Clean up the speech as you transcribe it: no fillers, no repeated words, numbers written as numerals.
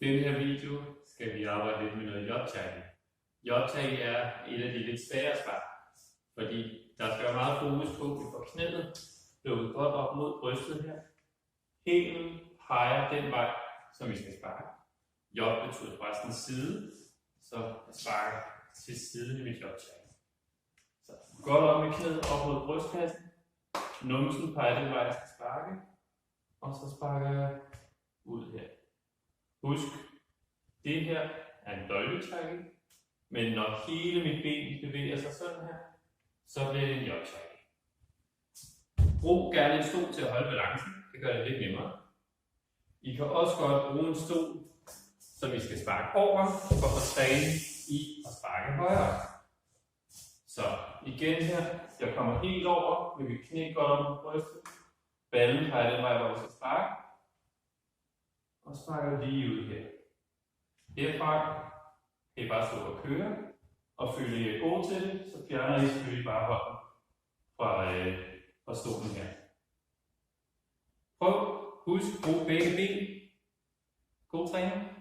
denne her video skal vi arbejde lidt med noget yachtag. Yachtag er et af de lidt svære svar, fordi der skal være meget fokus på, at vi får knæet lukket godt op mod brystet her. Hælen peger den vej, som vi skal sparke. Yacht betyder forresten side, så jeg sparker til siden i mit yachtag. Så godt op med knæet op mod brystkassen. Numsen peger den vej, jeg skal sparke. Og så sparker jeg ud her. Husk, det her er en døgletrækning, men når hele mit ben bevæger sig sådan her, så bliver det en yachtag. Brug gerne en stol til at holde balancen, det gør det lidt nemmere. I kan også godt bruge en stol, som I skal sparke over, for at træne i at sparke højere. Så igen her, jeg kommer helt over med mit knæ godt op på brystet. Ballen peger den vej, hvor jeg skal sparke. Og sparker lige ud her. Herfra kan I bare stå og køre, og føle I er gode til det, så fjerner I selvfølgelig bare hånden fra stolen her. Prøv, husk, brug begge ben. God træning.